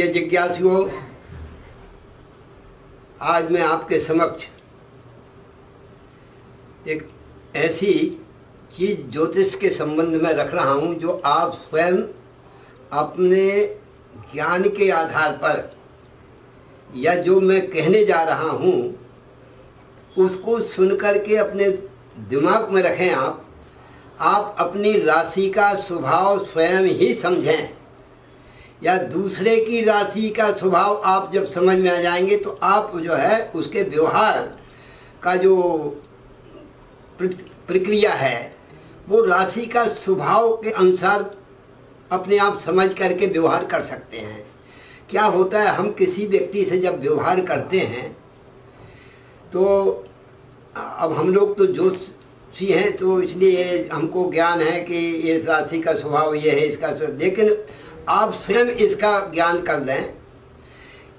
प्रिय जिज्ञासुओं, आज मैं आपके समक्ष एक ऐसी चीज़ ज्योतिष के संबंध में रख रहा हूँ जो आप स्वयं अपने ज्ञान के आधार पर या जो मैं कहने जा रहा हूँ उसको सुनकर के अपने दिमाग में रखें। आप अपनी राशि का स्वभाव स्वयं ही समझें या दूसरे की राशि का स्वभाव आप जब समझ में आ जाएंगे तो आप जो है उसके व्यवहार का जो प्रक्रिया है वो राशि का स्वभाव के अनुसार अपने आप समझ करके व्यवहार कर सकते हैं। क्या होता है, हम किसी व्यक्ति से जब व्यवहार करते हैं तो अब हम लोग तो ज्योतिषी हैं तो इसलिए हमको ज्ञान है कि इस राशि का स्वभाव ये है, इसका लेकिन आप स्वयं इसका ज्ञान कर लें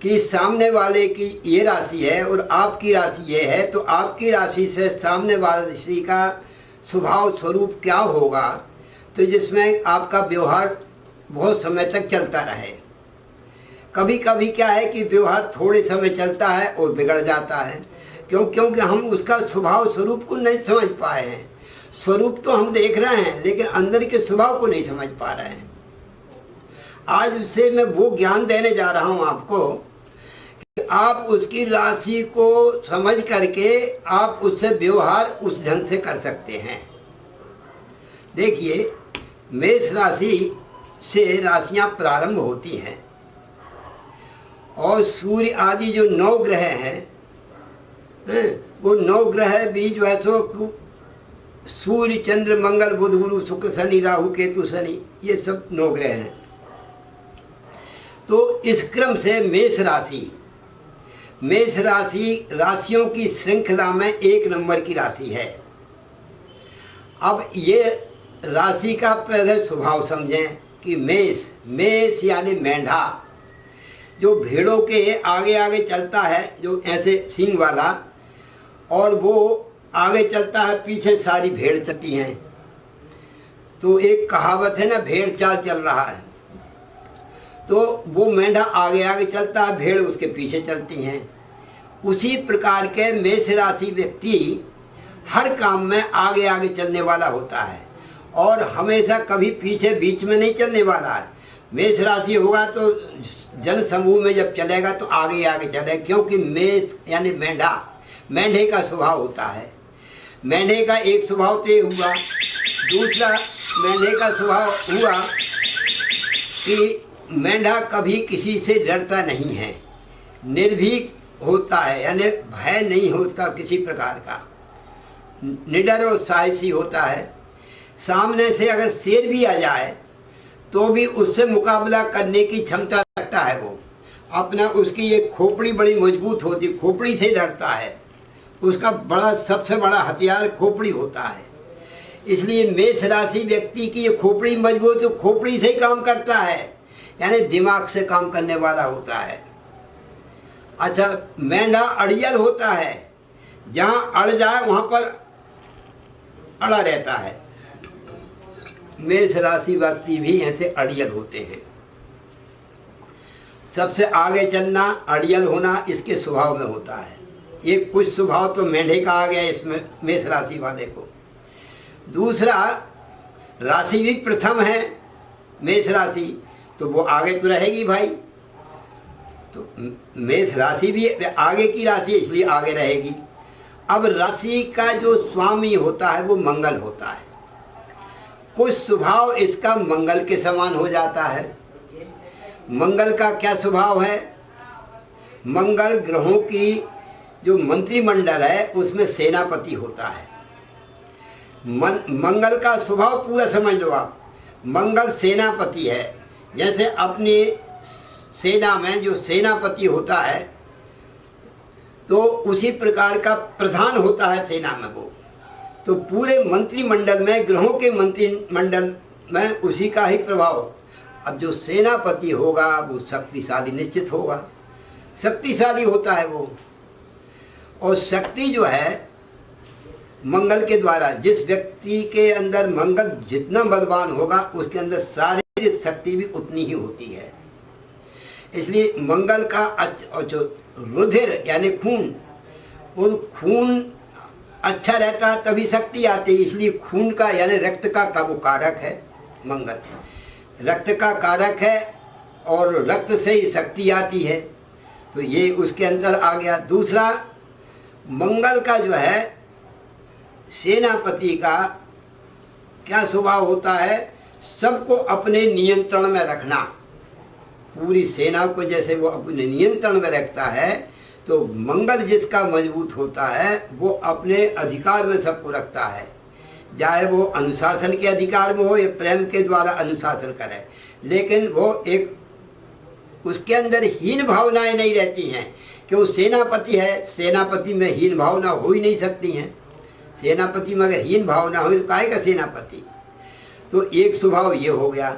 कि सामने वाले की ये राशि है और आपकी राशि ये है, तो आपकी राशि से सामने वाले का स्वभाव स्वरूप क्या होगा, तो जिसमें आपका व्यवहार बहुत समय तक चलता रहे। कभी कभी क्या है कि व्यवहार थोड़े समय चलता है और बिगड़ जाता है, क्योंकि हम उसका स्वभाव स्वरूप को नहीं समझ पाए हैं। स्वरूप तो हम देख रहे हैं लेकिन अंदर के स्वभाव को नहीं समझ पा रहे हैं। आज से मैं वो ज्ञान देने जा रहा हूँ आपको कि आप उसकी राशि को समझ करके आप उससे व्यवहार उस ढंग से कर सकते हैं। देखिए, मेष राशि से राशियाँ प्रारंभ होती हैं और सूर्य आदि जो 9 ग्रह हैं वो 9 ग्रह भी जो है तो सूर्य चंद्र मंगल बुध गुरु शुक्र शनि राहु केतु शनि, ये सब 9 ग्रह हैं। तो इस क्रम से मेष राशि राशियों की श्रृंखला में 1 नंबर की राशि है। अब ये राशि का पहले स्वभाव समझें कि मेष यानी मेंढा, जो भेड़ों के आगे आगे चलता है, जो ऐसे सींग वाला, और वो आगे चलता है, पीछे सारी भेड़ चलती हैं। तो एक कहावत है ना, भेड़ चाल चल रहा है, तो वो मेंढा आगे आगे चलता है, भेड़ उसके पीछे चलती हैं। उसी प्रकार के मेष राशि व्यक्ति हर काम में आगे आगे चलने वाला होता है और हमेशा कभी पीछे बीच में नहीं चलने वाला है। मेष राशि होगा तो जन समूह में जब चलेगा तो आगे आगे चले, क्योंकि मेष यानी मेंढे का स्वभाव होता है। मेंढे का एक स्वभाव तो ये हुआ। दूसरा मेंढे का स्वभाव हुआ कि मेंढा कभी किसी से डरता नहीं है, निर्भीक होता है, यानी भय नहीं हो उसका किसी प्रकार का, निडर और साहसी होता है। सामने से अगर शेर भी आ जाए तो भी उससे मुकाबला करने की क्षमता रखता है। वो अपना उसकी एक खोपड़ी बड़ी मजबूत होती, खोपड़ी से डरता है, उसका सबसे बड़ा हथियार खोपड़ी होता है। इसलिए मेष राशि व्यक्ति की ये खोपड़ी मजबूत, तो खोपड़ी से ही काम करता है, यानी दिमाग से काम करने वाला होता है। अच्छा, मेंढा अड़ियल होता है, जहाँ अड़ जाए वहाँ पर अड़ा रहता है। मेष राशि व्यक्ति भी ऐसे अड़ियल होते हैं। सबसे आगे चलना, अड़ियल होना इसके स्वभाव में होता है। ये कुछ स्वभाव तो मेंढे का आ गया इसमें मेष राशि वाले को। दूसरा, राशि भी प्रथम है मेष राशि, तो वो आगे तो रहेगी भाई। तो मेष राशि भी आगे की राशि, इसलिए आगे रहेगी। अब राशि का जो स्वामी होता है वो मंगल होता है। कुछ स्वभाव इसका मंगल के समान हो जाता है। मंगल का क्या स्वभाव है? मंगल ग्रहों की जो मंत्रिमंडल है उसमें सेनापति होता है। मंगल का स्वभाव पूरा समझ लो आप। मंगल सेनापति है, जैसे अपनी सेना में जो सेनापति होता है तो उसी प्रकार का प्रधान होता है सेना में वो। तो पूरे मंत्रिमंडल में, ग्रहों के मंत्रिमंडल में उसी का ही प्रभाव। अब जो सेनापति होगा वो शक्तिशाली निश्चित होगा, शक्तिशाली होता है वो। और शक्ति जो है मंगल के द्वारा, जिस व्यक्ति के अंदर मंगल जितना बलवान होगा उसके अंदर शारीरिक शक्ति भी उतनी ही होती है। इसलिए मंगल का जो रुधिर यानी खून, उन खून अच्छा रहता है तभी शक्ति आती है। इसलिए खून का यानी रक्त का वो कारक है मंगल, रक्त का कारक है और रक्त से ही शक्ति आती है। तो ये उसके अंदर आ गया। दूसरा, मंगल का जो है सेनापति का क्या स्वभाव होता है, सबको अपने नियंत्रण में रखना। पूरी सेना को जैसे वो अपने नियंत्रण में रखता है, तो मंगल जिसका मजबूत होता है वो अपने अधिकार में सबको रखता है, चाहे वो अनुशासन के अधिकार में हो या प्रेम के द्वारा अनुशासन करे। लेकिन वो एक उसके अंदर हीन भावनाएं नहीं रहती हैं कि वो सेनापति है, सेनापति में हीन भावना हो ही नहीं सकती हैं। सेनापति में अगर हीन भावना हो तो काहे का सेनापति। तो एक स्वभाव ये हो गया।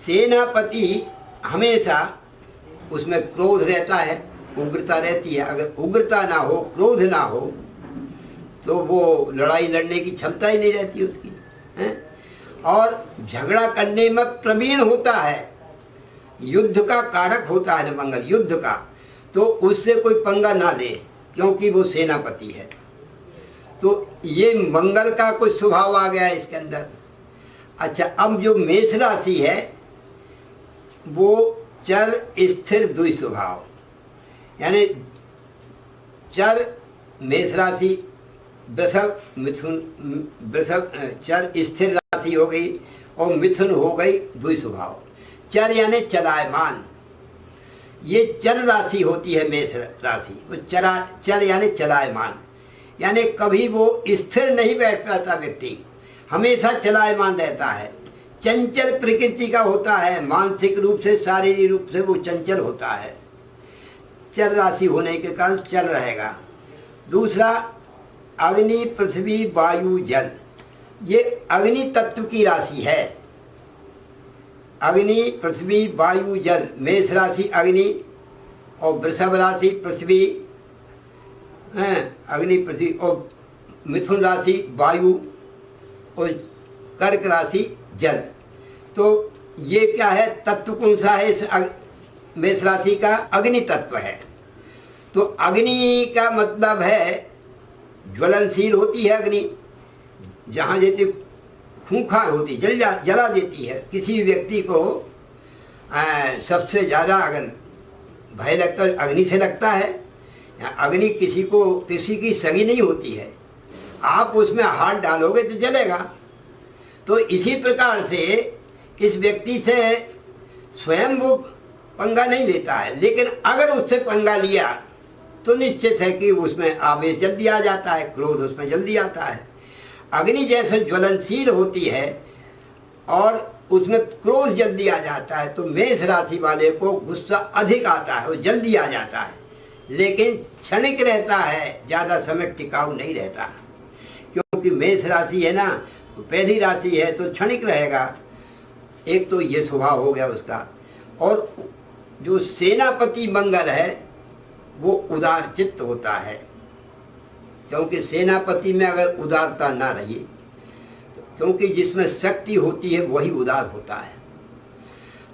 सेनापति हमेशा उसमें क्रोध रहता है, उग्रता रहती है। अगर उग्रता ना हो, क्रोध ना हो, तो वो लड़ाई लड़ने की क्षमता ही नहीं रहती उसकी है। और झगड़ा करने में प्रवीण होता है, युद्ध का कारक होता है ना मंगल, युद्ध का। तो उससे कोई पंगा ना ले क्योंकि वो सेनापति है। तो ये मंगल का कुछ स्वभाव आ गया इसके अंदर। अच्छा, अब जो मेष राशि है वो चर स्थिर द्वि स्वभाव, यानी चर मेष राशि, वृषभ मिथुन, वृषभ चर स्थिर राशि हो गई और मिथुन हो गई द्वि स्वभाव। चर यानी चलायमान, ये चर राशि होती है मेष राशि। वो चर यानी चलायमान, यानी कभी वो स्थिर नहीं बैठ पाता व्यक्ति, हमेशा चलायमान रहता है। चंचल प्रकृति का होता है, मानसिक रूप से शारीरिक रूप से वो चंचल होता है। चर राशि होने के कारण चल रहेगा। दूसरा, अग्नि पृथ्वी वायु जल, ये अग्नि तत्व की राशि है। अग्नि पृथ्वी वायु जल, मेष राशि अग्नि और वृषभ राशि पृथ्वी, अग्नि पृथ्वी, और मिथुन राशि वायु और कर्क राशि जल। तो ये क्या है, तत्व कौन सा है इस मेष राशि का? अग्नि तत्व है। तो अग्नि का मतलब है ज्वलनशील होती है अग्नि, जहाँ जैसे खूंखार होती, जला देती है किसी भी व्यक्ति को। सबसे ज़्यादा अगर भय लगता है अग्नि से लगता है। अग्नि किसी की सगी नहीं होती है, आप उसमें हाथ डालोगे तो जलेगा। तो इसी प्रकार से इस व्यक्ति से स्वयं वो पंगा नहीं लेता है, लेकिन अगर उससे पंगा लिया तो निश्चित है कि उसमें आवेश जल्दी आ जाता है, क्रोध उसमें जल्दी आता है। अग्नि जैसे ज्वलनशील होती है और उसमें क्रोध जल्दी आ जाता है, तो मेष राशि वाले को गुस्सा अधिक आता है, वो जल्दी आ जाता है, लेकिन क्षणिक रहता है, ज़्यादा समय टिकाऊ नहीं रहता। क्योंकि मेष राशि है ना, पहली राशि है तो क्षणिक रहेगा। एक तो ये स्वभाव हो गया उसका। और जो सेनापति मंगल है वो उदार चित्त होता है, क्योंकि सेनापति में अगर उदारता ना रही, क्योंकि जिसमें शक्ति होती है वही उदार होता है।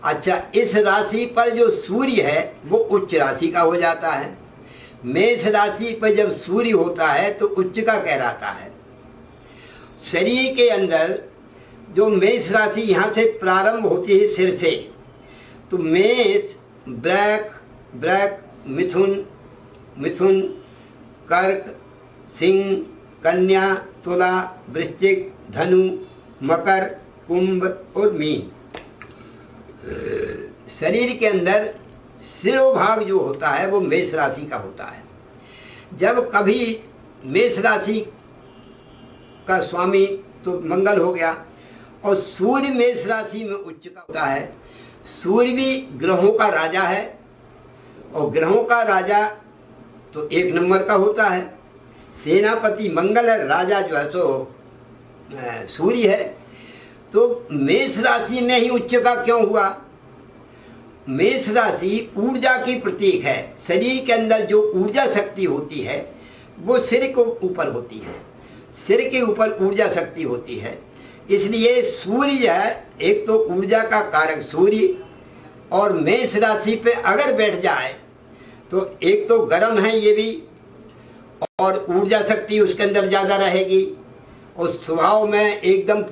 अच्छा, इस राशि पर जो सूर्य है वो उच्च राशि का हो जाता है। मेष राशि पर जब सूर्य होता है तो उच्च का कहलाता है। शरीर के अंदर जो मेष राशि यहाँ से प्रारंभ होती है सिर से, तो मेष, वृक, मिथुन, कर्क, सिंह, कन्या, तुला, वृश्चिक, धनु, मकर, कुंभ और मीन। शरीर के अंदर शिरोभाग जो होता है वो मेष राशि का होता है। जब कभी मेष राशि का स्वामी तो मंगल हो गया और सूर्य मेष राशि में उच्च का होता है। सूर्य भी ग्रहों का राजा है और ग्रहों का राजा तो एक नंबर का होता है। सेनापति मंगल है, राजा जो है सो सूर्य है। तो मेष राशि में ही उच्च का क्यों हुआ? मेष राशि ऊर्जा की प्रतीक है। शरीर के अंदर जो ऊर्जा शक्ति होती है वो सिर के ऊपर होती है, सिर के ऊपर ऊर्जा शक्ति होती है। इसलिए सूर्य है, एक तो ऊर्जा का कारक सूर्य और मेष राशि पे अगर बैठ जाए तो एक तो गर्म है ये भी, और ऊर्जा शक्ति उसके अंदर ज़्यादा रहेगी, और स्वभाव में एकदम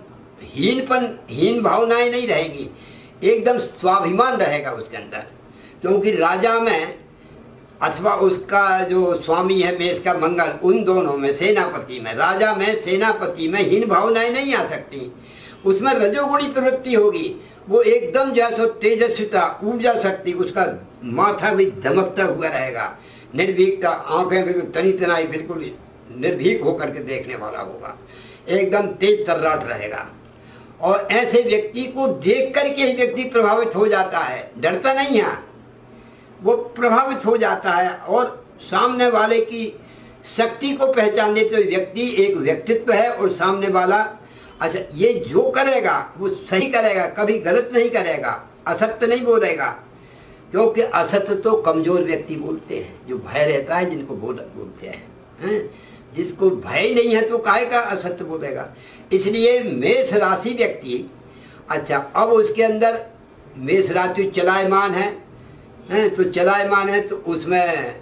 हीन भावनाएं नहीं रहेगी, एकदम स्वाभिमान रहेगा उसके अंदर। क्योंकि राजा में अथवा उसका जो स्वामी है मेष का मंगल, उन दोनों में सेनापति में, राजा में सेनापति में हीन भावनाएं नहीं आ सकती। उसमें रजोगुणी प्रवृत्ति होगी, वो एकदम जैसो तेजस्विता ऊर्जा शक्ति, उसका माथा भी धमकता हुआ रहेगा, निर्भीकता, आंखें बिल्कुल तनी तनाई, बिल्कुल निर्भीक होकर के देखने वाला होगा, एकदम तेज तर्राट रहेगा। और ऐसे व्यक्ति को देख करके ही व्यक्ति प्रभावित हो जाता है, डरता नहीं है, वो प्रभावित हो जाता है। और सामने वाले की शक्ति को पहचान लेते हुए व्यक्ति एक व्यक्तित्व है, और सामने वाला अच्छा ये जो करेगा वो सही करेगा, कभी गलत नहीं करेगा, असत्य नहीं बोलेगा। क्योंकि असत्य तो कमजोर व्यक्ति बोलते हैं, जो भय रहता है जिनको बोलते हैं। जिसको भय नहीं है तो काहे का असत्य बोलेगा। इसलिए मेष राशि व्यक्ति, अच्छा अब उसके अंदर मेष राशि चलायमान है, तो चलायमान है तो उसमें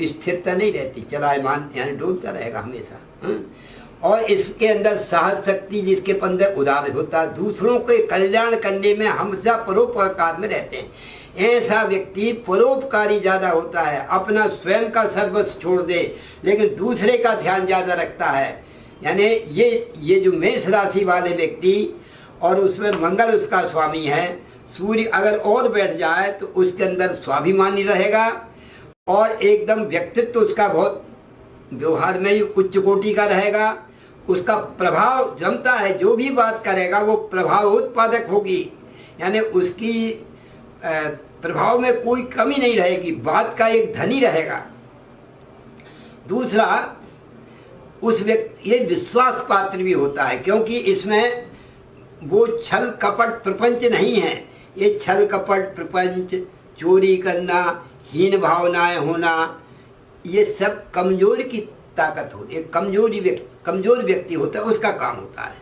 स्थिरता नहीं रहती, चलायमान यानी डोलता रहेगा हमेशा। और इसके अंदर साहस शक्ति जिसके अंदर उदार होता है, दूसरों के कल्याण करने में हमेशा परोपकार में रहते हैं। ऐसा व्यक्ति परोपकारी ज़्यादा होता है, अपना स्वयं का सर्वस्व छोड़ दे लेकिन दूसरे का ध्यान ज़्यादा रखता है। यानी ये जो मेष राशि वाले व्यक्ति, और उसमें मंगल उसका स्वामी है, सूर्य अगर और बैठ जाए तो उसके अंदर स्वाभिमानी रहेगा, और एकदम व्यक्तित्व उसका बहुत व्यवहार में ही उच्च कोटि का रहेगा। उसका प्रभाव जमता है, जो भी बात करेगा वो प्रभाव उत्पादक होगी, यानी उसकी प्रभाव में कोई कमी नहीं रहेगी, बात का एक धनी रहेगा। दूसरा, उस व्यक्ति ये विश्वास पात्र भी होता है, क्योंकि इसमें वो छल कपट प्रपंच नहीं है। ये छल कपट प्रपंच, चोरी करना, हीन भावनाएं होना, ये सब कमजोरी की ताकत होती है, कमजोर व्यक्ति होता है, उसका काम होता है।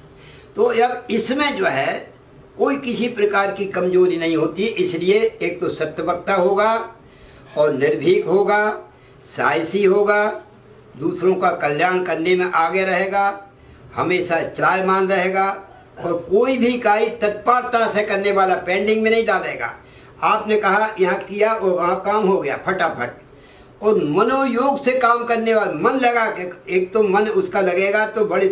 तो अब इसमें जो है कोई किसी प्रकार की कमजोरी नहीं होती। इसलिए एक तो सत्यवक्ता होगा, और निर्भीक होगा, साहसी होगा, दूसरों का कल्याण करने में आगे रहेगा, हमेशा चलायमान रहेगा, और कोई भी कार्य तत्परता से करने वाला, पेंडिंग में नहीं डालेगा। आपने कहा यहाँ किया और वहाँ काम हो गया फटाफट। और मनोयोग से काम करने वाला, मन लगा के, एक तो मन उसका लगेगा तो बड़े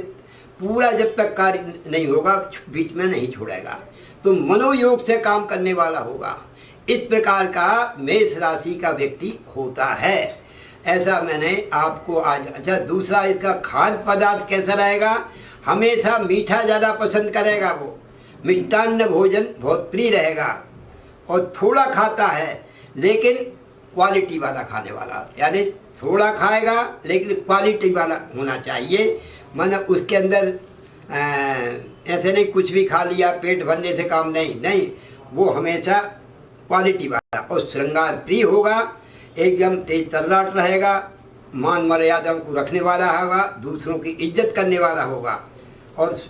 पूरा जब तक कार्य नहीं होगा बीच में नहीं छोड़ेगा, तो मनोयोग से काम करने वाला होगा। इस प्रकार का मेष राशि का व्यक्ति होता है, ऐसा मैंने आपको आज। अच्छा, दूसरा इसका खाद्य पदार्थ कैसा रहेगा, हमेशा मीठा ज़्यादा पसंद करेगा, वो मिष्टान्न भोजन बहुत प्रिय रहेगा, और थोड़ा खाता है लेकिन क्वालिटी वाला खाने वाला, यानी थोड़ा खाएगा लेकिन क्वालिटी वाला होना चाहिए। माना उसके अंदर ऐसे नहीं कुछ भी खा लिया पेट भरने से काम नहीं, वो हमेशा क्वालिटी वाला। और श्रृंगार प्रिय होगा, एकदम तेज तर्राट रहेगा, मान मर्यादा को रखने वाला होगा, दूसरों की इज्जत करने वाला होगा। और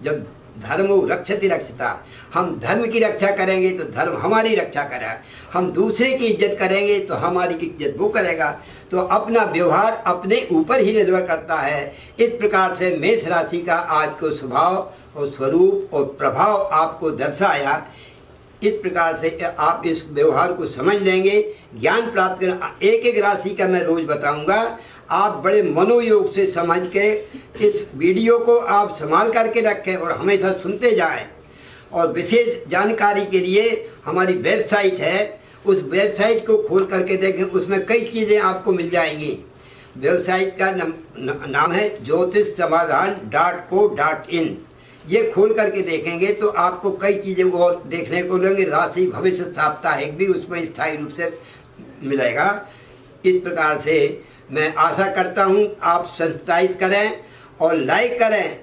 जब धर्म रक्षति रक्षता, हम धर्म की रक्षा करेंगे तो धर्म हमारी रक्षा करेगा, हम दूसरे की इज्जत करेंगे तो हमारी इज्जत वो करेगा। तो अपना व्यवहार अपने ऊपर ही निर्भर करता है। इस प्रकार से मेष राशि का आज को स्वभाव और स्वरूप और प्रभाव आपको दर्शाया। इस प्रकार से आप इस व्यवहार को समझ लेंगे, ज्ञान प्राप्त करना। एक एक राशि का मैं रोज बताऊंगा, आप बड़े मनोयोग से समझ के इस वीडियो को आप संभाल करके रखें और हमेशा सुनते जाएं। और विशेष जानकारी के लिए हमारी वेबसाइट है, उस वेबसाइट को खोल करके देखें, उसमें कई चीज़ें आपको मिल जाएंगी। वेबसाइट का नाम है jyotissamadhan.co.in। ये खोल करके देखेंगे तो आपको कई चीज़ें और देखने को मिलेंगी। राशि भविष्य साप्ताहिक भी उसमें स्थायी रूप से मिलेगा। इस प्रकार से मैं आशा करता हूँ आप सब्सक्राइब करें और लाइक करें,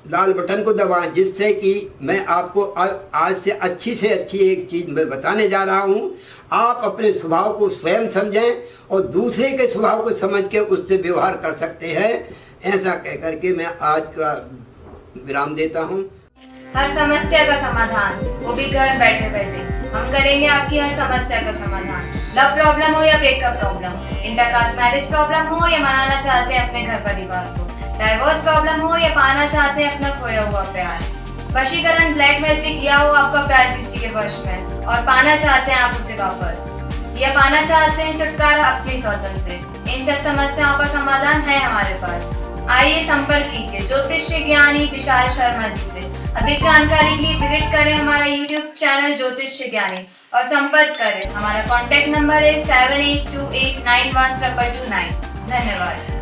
लाल बटन को दबाएं, जिससे कि मैं आपको आज से अच्छी एक चीज़ मैं बताने जा रहा हूँ। आप अपने स्वभाव को स्वयं समझें और दूसरे के स्वभाव को समझ के उससे व्यवहार कर सकते हैं। ऐसा कह करके मैं आज का विराम देता हूँ। हर समस्या का समाधान, वो भी घर बैठे बैठे। हम करेंगे आपकी हर समस्या का समाधान। लव प्रॉब्लम हो या breakup problem, intercaste marriage problem हो या मनाना चाहते हैं अपने घर परिवार को, डाइवोर्स प्रॉब्लम हो या पाना चाहते हैं अपना खोया हुआ प्यार, वशीकरण, ब्लैक मैजिक या हो आपका प्यार किसी के वश में और पाना चाहते हैं आप उसे वापस, या पाना चाहते हैं छुटकारा अपनी सौतन से, इन सब समस्याओं का समाधान है हमारे पास। आइए संपर्क कीजिए ज्योतिष्य ज्ञानी विशाल शर्मा जी से। अधिक जानकारी के लिए विजिट करें हमारा YouTube चैनल ज्योतिष्य ज्ञानी और संपर्क करें। हमारा कॉन्टैक्ट नंबर है 7828912229। धन्यवाद।